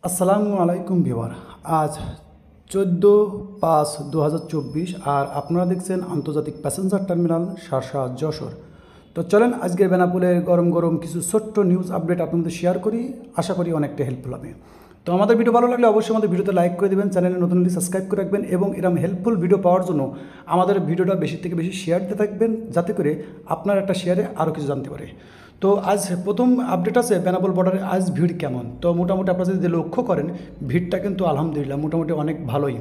আসসালামু আলাইকুম ভিউয়ার। আজ 14/5/2024 আর আপনারা দেখছেন আন্তর্জাতিক প্যাসেঞ্জার টার্মিনাল শার্শা যশোর। তো চলেন আজকের বেনাপোলের গরম গরম কিছু ছোট্ট নিউজ আপডেট আপনাদের শেয়ার করি, আশা করি অনেকটা হেল্পফুল হবে। তো আমাদের ভিডিও ভালো লাগলে অবশ্যই আমাদের ভিডিওতে লাইক করে দেবেন, চ্যানেলে নতুন হলে সাবস্ক্রাইব করে রাখবেন এবং এরকম হেল্পফুল ভিডিও পাওয়ার জন্য আমাদের ভিডিওটা বেশি থেকে বেশি শেয়ার দিতে থাকবেন, যাতে করে আপনার একটা শেয়ারে আরও কিছু জানতে পারে। তো আজ প্রথম আপডেট আছে বেনাপোল বর্ডারে আজ ভিড় কেমন। তো মোটামুটি আপনারা যদি লক্ষ্য করেন ভিড়টা কিন্তু আলহামদুলিল্লাহ মোটামুটি অনেক ভালোই,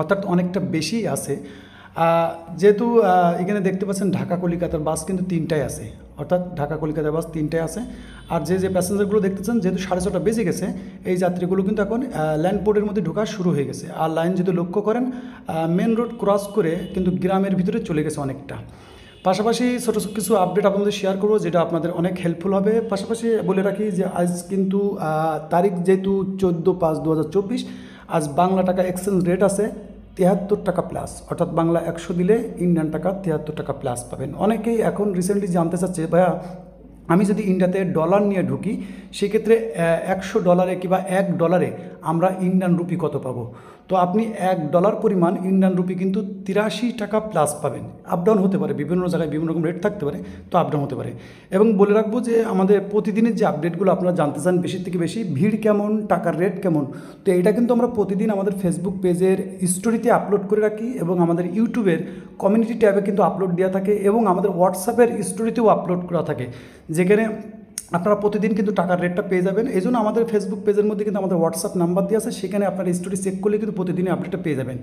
অর্থাৎ অনেকটা বেশি আছে। যেহেতু এখানে দেখতে পাচ্ছেন ঢাকা কলিকাতার বাস কিন্তু তিনটায় আছে, অর্থাৎ ঢাকা কলিকাতার বাস তিনটায় আছে। আর যে প্যাসেঞ্জারগুলো দেখতেছেন যেহেতু 6:30 বেজে গেছে, এই যাত্রীগুলো কিন্তু এখন ল্যান্ডপোর্টের মধ্যে ঢোকা শুরু হয়ে গেছে। আর লাইন যদি লক্ষ্য করেন মেন রোড ক্রস করে কিন্তু গ্রামের ভিতরে চলে গেছে অনেকটা। পাশাপাশি ছোটো কিছু আপডেট আপনাদের শেয়ার করবো যেটা আপনাদের অনেক হেল্পফুল হবে। পাশাপাশি বলে রাখি যে আজ কিন্তু তারিখ যেহেতু 14/5/2024, আজ বাংলা টাকা এক্সচেঞ্জ রেট আছে 73 টাকা প্লাস, অর্থাৎ বাংলা 100 দিলে ইন্ডিয়ান টাকা 73 টাকা প্লাস পাবেন। অনেকেই এখন রিসেন্টলি জানতে চাচ্ছে ভাইয়া আমি যদি ইন্ডিয়াতে ডলার নিয়ে ঢুকি সেক্ষেত্রে $100 কিংবা $1 আমরা ইন্ডিয়ান রুপি কত পাবো। তো আপনি $1 পরিমাণ ইন্ডিয়ান রুপি কিন্তু 83 টাকা প্লাস পাবেন। আপডাউন হতে পারে, বিভিন্ন জায়গায় বিভিন্ন রকম রেট থাকতে পারে, তো আপডাউন হতে পারে। এবং বলে রাখবো যে আমাদের প্রতিদিনের যে আপডেটগুলো আপনারা জানতে চান বেশি থেকে বেশি, ভিড় কেমন, টাকার রেট কেমন, তো এটা কিন্তু আমরা প্রতিদিন আমাদের ফেসবুক পেজের স্টোরিতে আপলোড করে রাখি এবং আমাদের ইউটিউবের কমিউনিটি ট্যাবে কিন্তু আপলোড দেওয়া থাকে এবং আমাদের হোয়াটসঅ্যাপের স্টোরিতেও আপলোড করা থাকে, যেখানে আপনারা প্রতিদিন কিন্তু টাকার রেটটা পেয়ে যাবেন। এই জন্য আমাদের ফেসবুক পেজের মধ্যে কিন্তু আমাদের হোয়াটসঅ্যাপ নাম্বার দেওয়া আছে, সেখানে আপনার স্টোরি চেক করলে কিন্তু প্রতিদিনই আপডেটটা পেয়ে যাবেন।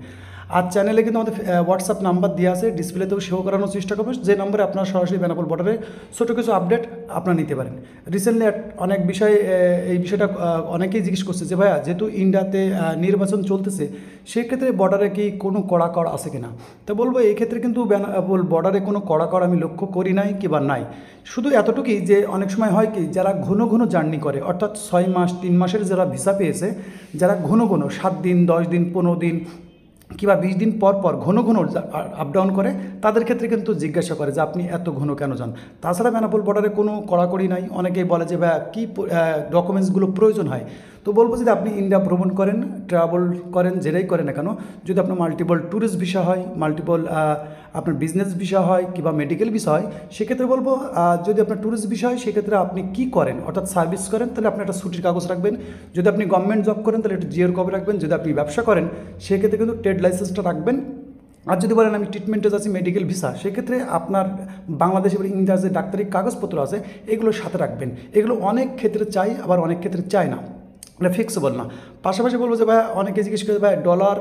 আর চ্যানেলে কিন্তু আমাদের হোয়াটসঅ্যাপ নাম্বার দেওয়া আছে, ডিসপ্লেতেও শো করানোর চেষ্টা করবেন, যে নম্বরে আপনার সরাসরি বেনাপোল বর্ডারে ছোটো কিছু আপডেট আপনারা নিতে পারেন। রিসেন্টলি অনেক বিষয় এই বিষয়টা অনেকেই জিজ্ঞেস করছে যে ভাইয়া যেহেতু ইন্ডিয়াতে নির্বাচন চলতেছে সেক্ষেত্রে বর্ডারে কি কোনো কড়াকড় আছে কিনা। তো বলবো এই ক্ষেত্রে কিন্তু বেনাপোল বর্ডারে কোনো কড়াকড় আমি লক্ষ্য করি নাই কিংবা নাই। শুধু এতটুকুই যে অনেক সময় হয় কি যারা ঘন ঘন জার্নি করে, অর্থাৎ 6 মাস 3 মাসের যারা ভিসা পেয়েছে, যারা ঘন ঘন 7 দিন 10 দিন 15 দিন কিংবা 20 দিন পর পর ঘন ঘন আপডাউন করে, তাদের ক্ষেত্রে কিন্তু জিজ্ঞাসা করে যে আপনি এত ঘন কেন যান। তাছাড়া বেনাপোল বর্ডারে কোনো কড়াকড়ি নাই। অনেকেই বলে যে ভাই কী ডকুমেন্টসগুলো প্রয়োজন হয়। তো বলবো যদি আপনি ইন্ডিয়া ভ্রমণ করেন, ট্রাভেল করেন, যেটাই করেন না কেন, যদি আপনার মাল্টিপল ট্যুরিস্ট ভিসা হয়, মাল্টিপল আপনার বিজনেস ভিসা হয় কিংবা মেডিকেল ভিসা হয়, সেক্ষেত্রে বলবো যদি আপনার ট্যুরিস্ট ভিসা হয় সেক্ষেত্রে আপনি কী করেন, অর্থাৎ সার্ভিস করেন, তাহলে আপনি একটা ছুটির কাগজ রাখবেন। যদি আপনি গভর্নমেন্ট জব করেন তাহলে একটা জিওর কপি রাখবেন। যদি আপনি ব্যবসা করেন সেক্ষেত্রে কিন্তু ট্রেড লাইসেন্সটা রাখবেন। আর যদি বলেন আমি ট্রিটমেন্টে যাচ্ছি মেডিকেল ভিসা, সেক্ষেত্রে আপনার বাংলাদেশে বা ইন্ডিয়ার যে ডাক্তারি কাগজপত্র আছে এগুলো সাথে রাখবেন। এগুলো অনেক ক্ষেত্রে চাই, আবার অনেক ক্ষেত্রে চায় না, এটা ফিক্সেবল না। পাশাপাশি বলবো যে ভাই অনেকে জিজ্ঞেস করে ভাই ডলার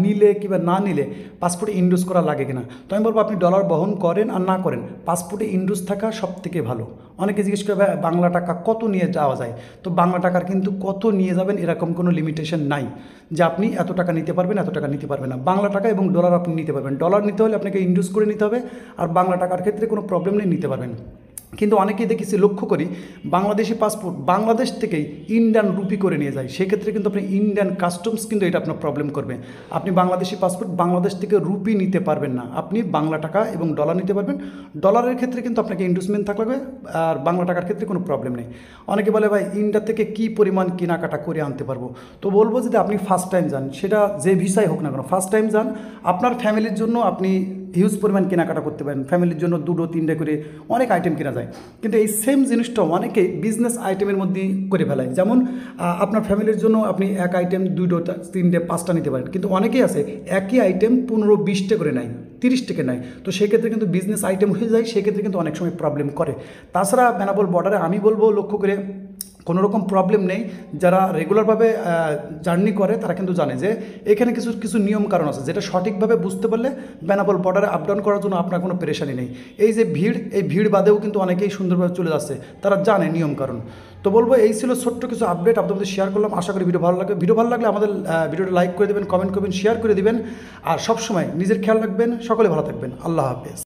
নিলে কিংবা না নিলে পাসপোর্টে ইন্ডোজ করা লাগে কিনা। তো আমি বলবো আপনি ডলার বহন করেন আর না করেন, পাসপোর্টে ইন্ডোজ থাকা সব থেকে ভালো। অনেকে জিজ্ঞেস করে ভাই বাংলা টাকা কত নিয়ে যাওয়া যায়। তো বাংলা টাকার কিন্তু কত নিয়ে যাবেন এরকম কোনো লিমিটেশন নাই যে আপনি এত টাকা নিতে পারবেন এত টাকা নিতে পারবেন না। বাংলা টাকা এবং ডলার আপনি নিতে পারবেন। ডলার নিতে হলে আপনাকে ইন্ডোজ করে নিতে হবে, আর বাংলা টাকার ক্ষেত্রে কোনো প্রবলেম নেই, নিতে পারবেন। কিন্তু অনেকেই দেখেছি লক্ষ্য করি বাংলাদেশি পাসপোর্ট বাংলাদেশ থেকেই ইন্ডিয়ান রুপি করে নিয়ে যায়, সেক্ষেত্রে কিন্তু আপনি ইন্ডিয়ান কাস্টমস কিন্তু এটা আপনার প্রবলেম করবে। আপনি বাংলাদেশি পাসপোর্ট বাংলাদেশ থেকে রুপি নিতে পারবেন না, আপনি বাংলা টাকা এবং ডলার নিতে পারবেন। ডলারের ক্ষেত্রে কিন্তু আপনাকে ইন্ডোজমেন্ট থাকবে, আর বাংলা টাকার ক্ষেত্রে কোনো প্রবলেম নেই। অনেকে বলে ভাই ইন্ডিয়া থেকে কী পরিমাণ কেনাকাটা করে আনতে পারবো। তো বলবো যদি আপনি ফার্স্ট টাইম যান, সেটা যে ভিসাই হোক না কেন, ফার্স্ট টাইম যান, আপনার ফ্যামিলির জন্য আপনি হিউজ পরিমাণ কেনাকাটা করতে পারেন। ফ্যামিলির জন্য 2-3টে করে অনেক আইটেম কেনা যায়, কিন্তু এই সেম জিনিসটা অনেকেই বিজনেস আইটেমের মধ্যে করে ফেলায়। যেমন আপনার ফ্যামিলির জন্য আপনি এক আইটেম 2টা 3টে 5টা নিতে পারেন, কিন্তু অনেকেই আছে একই আইটেম 15-20টে করে নেয়, 30 নেয়। তো সেক্ষেত্রে কিন্তু বিজনেস আইটেম হয়ে যায়, সেক্ষেত্রে কিন্তু অনেক সময় প্রবলেম করে। তাছাড়া বেনাপোল বর্ডারে আমি বলবো লক্ষ্য করে কোনো রকম প্রবলেম নেই। যারা রেগুলারভাবে জার্নি করে তারা কিন্তু জানে যে এখানে কিছু কিছু নিয়ম কারণ আছে, যেটা সঠিকভাবে বুঝতে পারলে বেনাপোল বর্ডারে আপডাউন করার জন্য আপনার কোনো পেরেশানি নেই। এই যে ভিড়, এই ভিড় বাদেও কিন্তু অনেকেই সুন্দরভাবে চলে যাচ্ছে, তারা জানে নিয়ম কারণ। তো বলবো এই ছিল ছোট্ট কিছু আপডেট আপনাদের শেয়ার করলাম। আশা করি ভিডিও ভালো লাগবে। ভিডিও ভালো লাগলে আমাদের ভিডিওটা লাইক করে দেবেন, কমেন্ট করবেন, শেয়ার করে দেবেন। আর সবসময় নিজের খেয়াল রাখবেন। সকলে ভালো থাকবেন। আল্লাহ হাফেজ।